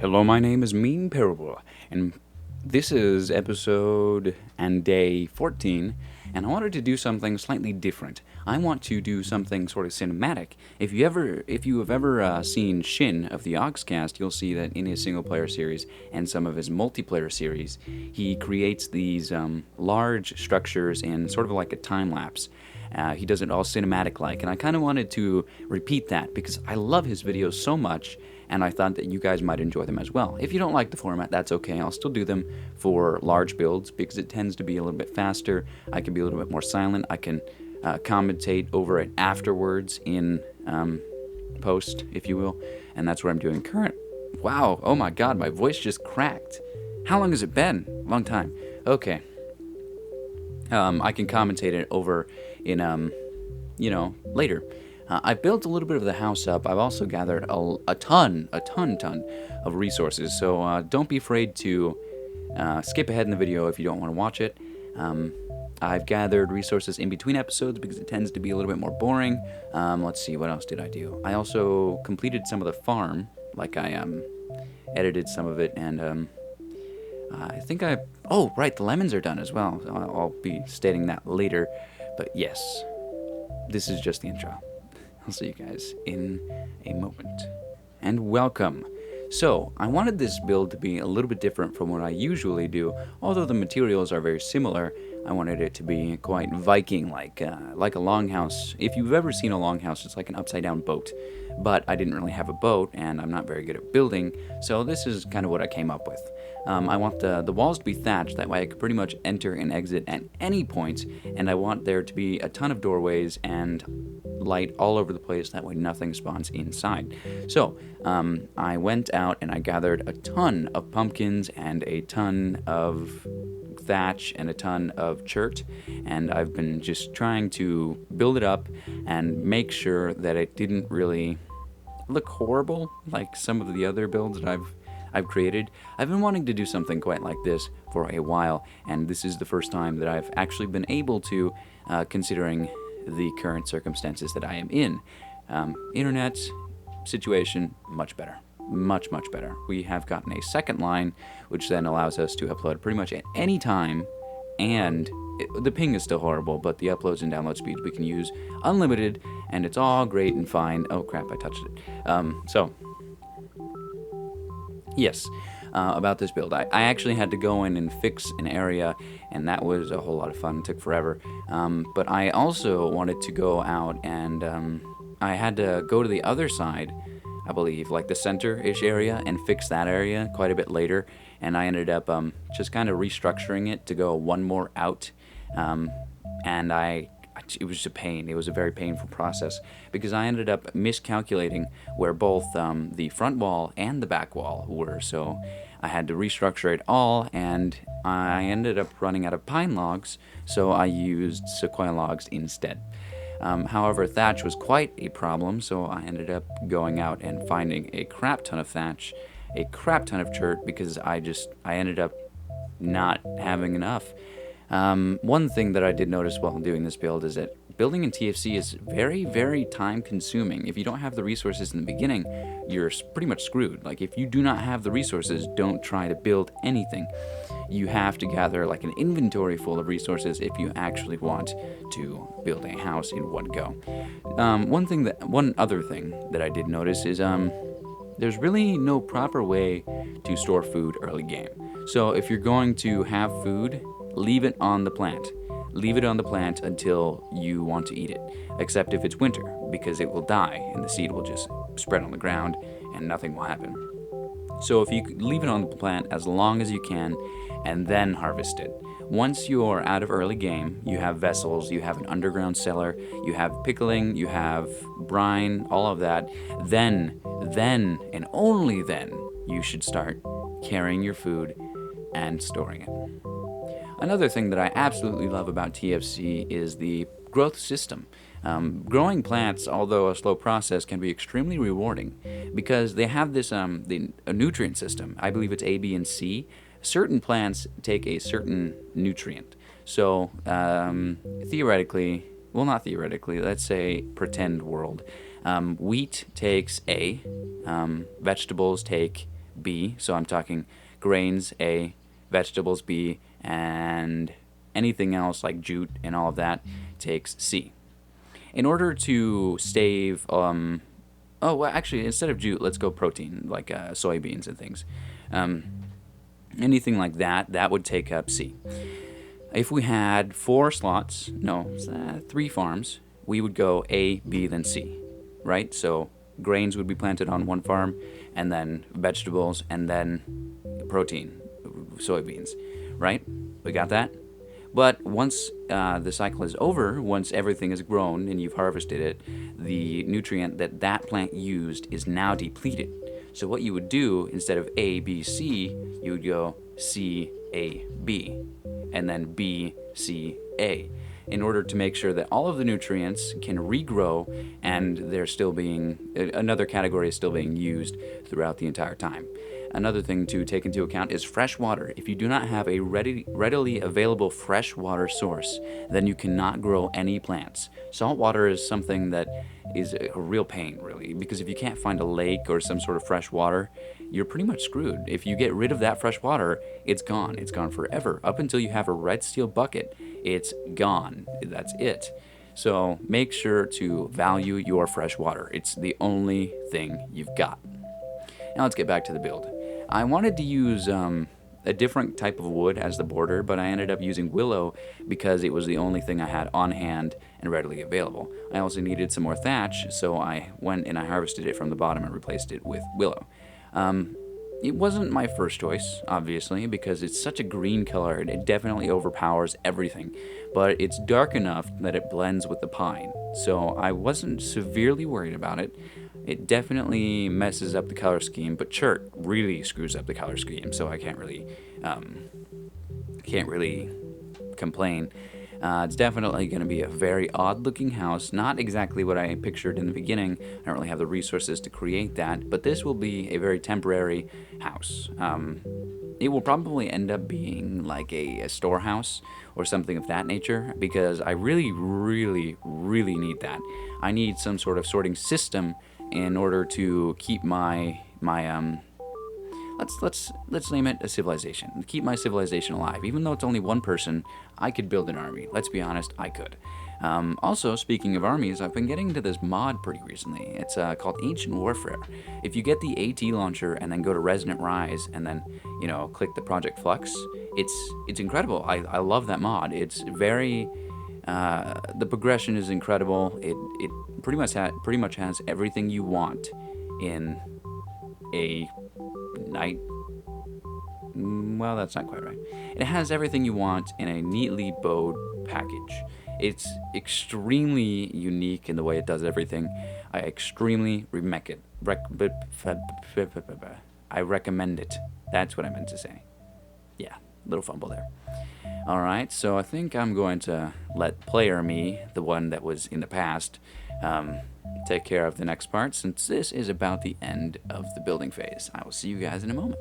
Hello, my name is Memeparable, and this is episode and day 14, and I wanted to do something slightly different. I want to do something sort of cinematic. If you have ever seen Shin of the Oxcast, you'll see that in his single-player series and some of his multiplayer series, he creates these large structures in sort of like a time lapse. He does it all cinematic like, and I kind of wanted to repeat that because I love his videos so much, and I thought that you guys might enjoy them as well. If you don't like the format, that's okay. I'll still do them for large builds because it tends to be a little bit faster. I can be a little bit more silent. I can commentate over it afterwards in post, if you will, and that's what I'm doing current. Wow, oh my god, my voice just cracked. How long has it been? Long time. Okay. I can commentate it over in, later. I built a little bit of the house up. I've also gathered a ton of resources. So don't be afraid to skip ahead in the video if you don't want to watch it. I've gathered resources in between episodes because it tends to be a little bit more boring. Let's see, what else did I do? I also completed some of the farm. Like I edited some of it, and I think oh, right, the lemons are done as well. I'll be stating that later. But yes, this is just the intro. I'll see you guys in a moment. And welcome. So, I wanted this build to be a little bit different from what I usually do. Although the materials are very similar, I wanted it to be quite Viking-like, like a longhouse. If you've ever seen a longhouse, it's like an upside-down boat. But I didn't really have a boat, and I'm not very good at building, so this is kind of what I came up with. I want the walls to be thatched, that way I could pretty much enter and exit at any point, and I want there to be a ton of doorways and light all over the place, that way nothing spawns inside. So, I went out and I gathered a ton of pumpkins and a ton of thatch and a ton of chert, and I've been just trying to build it up and make sure that it didn't really look horrible like some of the other builds that I've created. I've been wanting to do something quite like this for a while, and this is the first time that I've actually been able to, considering the current circumstances that I am in. Internet situation, much better. Much better. We have gotten a second line, which then allows us to upload pretty much at any time, and the ping is still horrible, but the uploads and download speeds we can use unlimited, and it's all great and fine. Oh crap, I touched it. Yes, about this build. I actually had to go in and fix an area, and that was a whole lot of fun. It took forever. But I also wanted to go out and I had to go to the other side, I believe, like the center-ish area, and fix that area quite a bit later. And I ended up just kind of restructuring it to go one more out. And it was just a pain. It was a very painful process because I ended up miscalculating where both the front wall and the back wall were. So I had to restructure it all, and I ended up running out of pine logs, so I used sequoia logs instead. However, thatch was quite a problem, so I ended up going out and finding a crap ton of thatch, a crap ton of chert, because I ended up not having enough. One thing that I did notice while doing this build is that building in TFC is very time consuming. If you don't have the resources in the beginning, you're pretty much screwed. Like, if you do not have the resources, don't try to build anything. You have to gather like an inventory full of resources if you actually want to build a house in one go. One other thing that I did notice is there's really no proper way to store food early game. So if you're going to have food, leave it on the plant. Leave it on the plant until you want to eat it, except if it's winter, because it will die and the seed will just spread on the ground and nothing will happen. So if you leave it on the plant as long as you can and then harvest it. Once you're out of early game, you have vessels, you have an underground cellar, you have pickling, you have brine, all of that, then, and only then, you should start carrying your food and storing it. Another thing that I absolutely love about TFC is the growth system. Growing plants, although a slow process, can be extremely rewarding because they have this a nutrient system. I believe it's A, B, and C. Certain plants take a certain nutrient. So theoretically, well, not theoretically, let's say pretend world. Wheat takes A, vegetables take B. So I'm talking grains A, vegetables B, and anything else like jute and all of that takes C. In order to save, oh, well, actually, instead of jute, let's go protein, like soybeans and things. Anything like that, that would take up C. If we had 4 slots, no, 3 farms, we would go A, B, then C, right? So grains would be planted on one farm, and then vegetables, and then protein, soybeans, right? We got that? But once the cycle is over, once everything is grown and you've harvested it, the nutrient that that plant used is now depleted. So what you would do, instead of A, B, C, you would go C, A, B, and then B, C, A, in order to make sure that all of the nutrients can regrow and they're still being, another category is still being used throughout the entire time. Another thing to take into account is fresh water. If you do not have a readily available fresh water source, then you cannot grow any plants. Salt water is something that is a real pain, really, because if you can't find a lake or some sort of fresh water, you're pretty much screwed. If you get rid of that fresh water, it's gone. It's gone forever. Up until you have a red steel bucket, it's gone. That's it. So make sure to value your fresh water. It's the only thing you've got. Now let's get back to the build. I wanted to use a different type of wood as the border, but I ended up using willow because it was the only thing I had on hand and readily available. I also needed some more thatch, so I went and I harvested it from the bottom and replaced it with willow. It wasn't my first choice, obviously, because it's such a green color and it definitely overpowers everything, but it's dark enough that it blends with the pine, so I wasn't severely worried about it. It definitely messes up the color scheme, but chert really screws up the color scheme, so I can't really complain. It's definitely going to be a very odd-looking house, not exactly what I pictured in the beginning. I don't really have the resources to create that, but this will be a very temporary house. It will probably end up being like a storehouse or something of that nature, because I really, really, really need that. I need some sort of sorting system in order to keep my let's name it a civilization. Keep my civilization alive. Even though it's only one person, I could build an army. Let's be honest, I could. Also, speaking of armies, I've been getting into this mod pretty recently. It's called Ancient Warfare. If you get the AT launcher and then go to Resonant Rise and then, click the Project Flux, it's incredible. I love that mod. It's very... the progression is incredible. It pretty much has everything you want in a night. Well, that's not quite right. It has everything you want in a neatly bowed package. It's extremely unique in the way it does everything. I extremely I recommend it. That's what I meant to say. Yeah, little fumble there. Alright, so I think I'm going to let player me, the one that was in the past, take care of the next part, since this is about the end of the building phase. I will see you guys in a moment.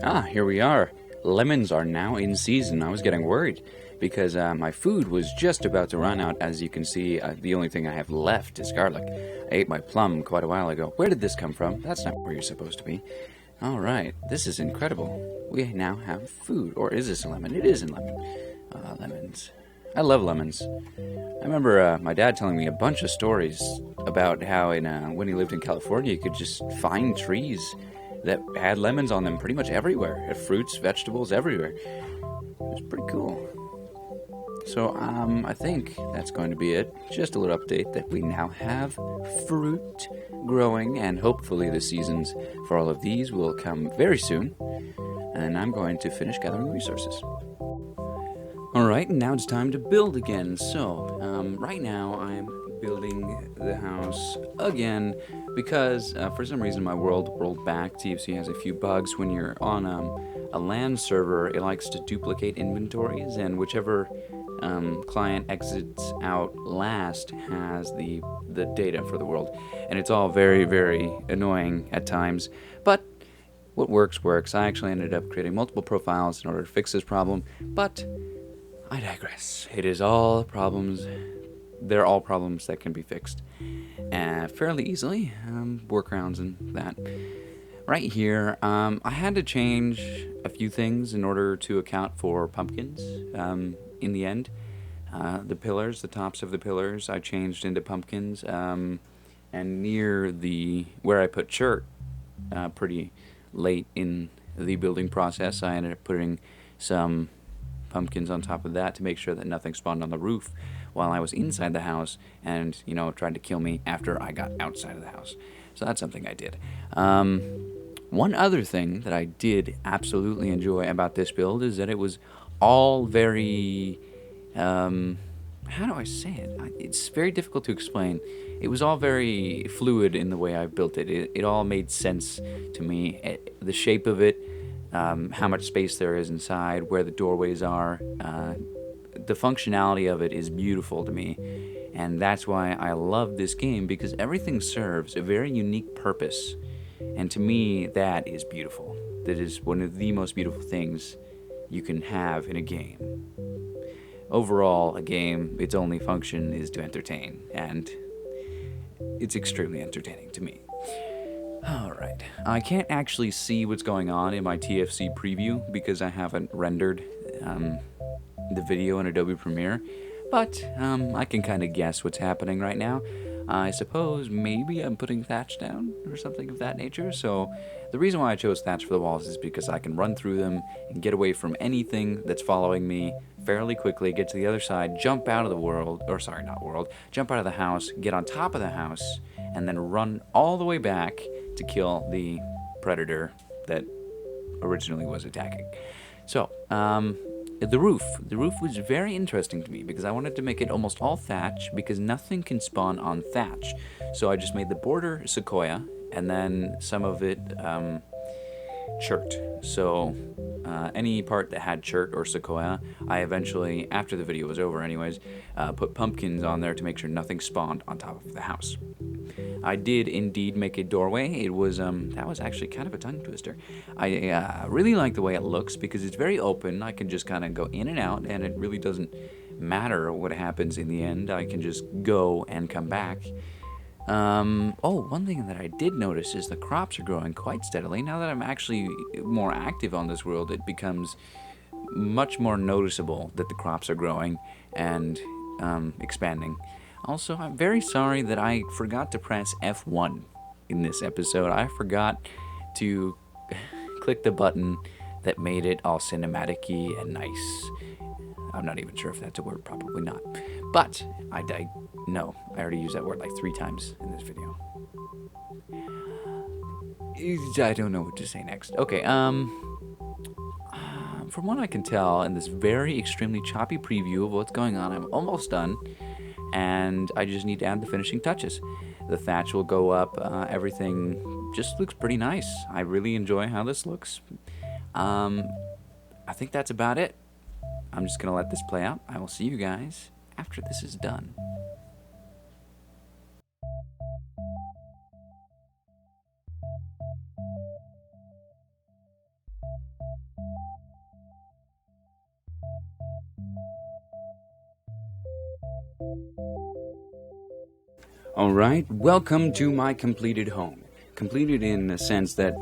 Ah, here we are. Lemons are now in season. I was getting worried because my food was just about to run out. As you can see, the only thing I have left is garlic. I ate my plum quite a while ago. Where did this come from? That's not where you're supposed to be. Alright, this is incredible. We now have food. Or is this a lemon? It is a lemon. Lemons. I love lemons. I remember my dad telling me a bunch of stories about how when he lived in California, you could just find trees that had lemons on them pretty much everywhere. Had fruits, vegetables, everywhere. It was pretty cool. So, I think that's going to be it. Just a little update that we now have fruit growing, and hopefully the seasons for all of these will come very soon. And I'm going to finish gathering resources. Alright, now it's time to build again. So, right now I'm building the house again because for some reason my world rolled back. TFC has a few bugs. When you're on a LAN server, it likes to duplicate inventories, and whichever client exits out last has the data for the world, and it's all very, very annoying at times, but what works. I actually ended up creating multiple profiles in order to fix this problem, but I digress. It is all problems. They're all problems that can be fixed fairly easily, workarounds and that. right here, I had to change a few things in order to account for pumpkins in the end. The pillars, the tops of the pillars, I changed into pumpkins. And near where I put chert, pretty late in the building process, I ended up putting some pumpkins on top of that to make sure that nothing spawned on the roof while I was inside the house and, tried to kill me after I got outside of the house. So that's something I did. One other thing that I did absolutely enjoy about this build is that it was all very, how do I say it? It's very difficult to explain. It was all very fluid in the way I built it. It all made sense to me. The shape of it, how much space there is inside, where the doorways are, the functionality of it is beautiful to me. And that's why I love this game, because everything serves a very unique purpose. And to me, that is beautiful. That is one of the most beautiful things you can have in a game. Overall, a game, its only function is to entertain, and it's extremely entertaining to me. Alright, I can't actually see what's going on in my TFC preview because I haven't rendered the video in Adobe Premiere, but I can kind of guess what's happening right now. I suppose maybe I'm putting thatch down or something of that nature. So the reason why I chose thatch for the walls is because I can run through them and get away from anything that's following me fairly quickly, get to the other side, jump out of the world, or sorry, not world, jump out of the house, get on top of the house, and then run all the way back to kill the predator that originally was attacking. So, the roof was very interesting to me because I wanted to make it almost all thatch because nothing can spawn on thatch. So I just made the border sequoia and then some of it chert. So any part that had chert or sequoia, I eventually, after the video was over anyways, put pumpkins on there to make sure nothing spawned on top of the house. I did indeed make a doorway. It was that was actually kind of a tongue twister. I really like the way it looks because it's very open. I can just kind of go in and out, and it really doesn't matter what happens in the end. I can just go and come back. One thing that I did notice is the crops are growing quite steadily. Now that I'm actually more active on this world, it becomes much more noticeable that the crops are growing and expanding. Also, I'm very sorry that I forgot to press F1 in this episode. I forgot to click the button that made it all cinematic-y and nice. I'm not even sure if that's a word, probably not. But, I already used that word like 3 times in this video. I don't know what to say next. Okay, from what I can tell in this very extremely choppy preview of what's going on, I'm almost done. And I just need to add the finishing touches. The thatch will go up, everything just looks pretty nice. I really enjoy how this looks. I think that's about it. I'm just going to let this play out. I will see you guys after this is done. Alright, welcome to my completed home. Completed in the sense that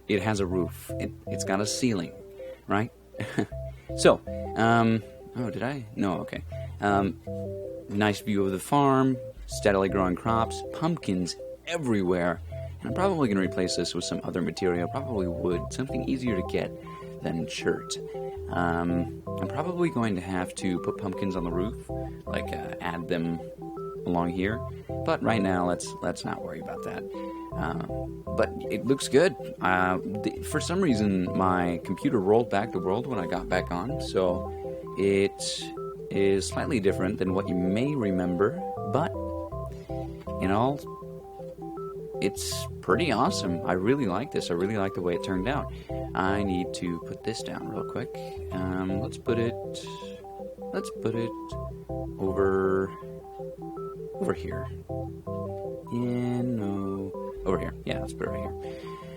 it has a roof. It's got a ceiling, right? So, did I? No, okay. Nice view of the farm, steadily growing crops, pumpkins everywhere. And I'm probably going to replace this with some other material, probably wood, something easier to get than chert. I'm probably going to have to put pumpkins on the roof, like add them along here, but right now let's not worry about that. But it looks good. For some reason my computer rolled back the world when I got back on, so it is slightly different than what you may remember, but in all, it's pretty awesome. I really like this. I really like the way it turned out. I need to put this down real quick. Let's put it over here. Yeah, no. Over here. Yeah, let's put it right here.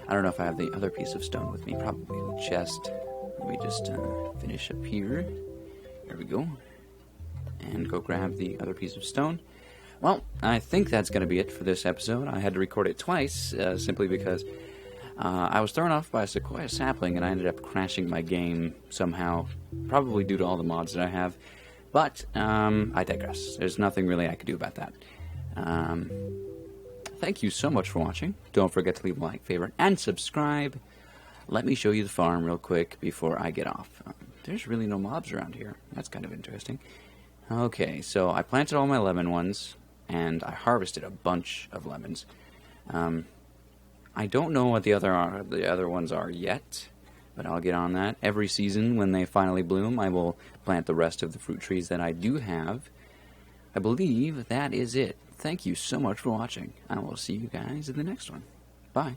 I don't know if I have the other piece of stone with me. Probably in the chest. Let me just finish up here. There we go. And go grab the other piece of stone. Well, I think that's going to be it for this episode. I had to record it twice, simply because I was thrown off by a sequoia sapling, and I ended up crashing my game somehow, probably due to all the mods that I have. But I digress. There's nothing really I could do about that. Thank you so much for watching. Don't forget to leave a like, favorite, and subscribe. Let me show you the farm real quick before I get off. There's really no mobs around here. That's kind of interesting. Okay, so I planted all my lemon ones, and I harvested a bunch of lemons. I don't know what the other ones are yet, but I'll get on that. Every season, when they finally bloom, I will plant the rest of the fruit trees that I do have. I believe that is it. Thank you so much for watching. I will see you guys in the next one. Bye.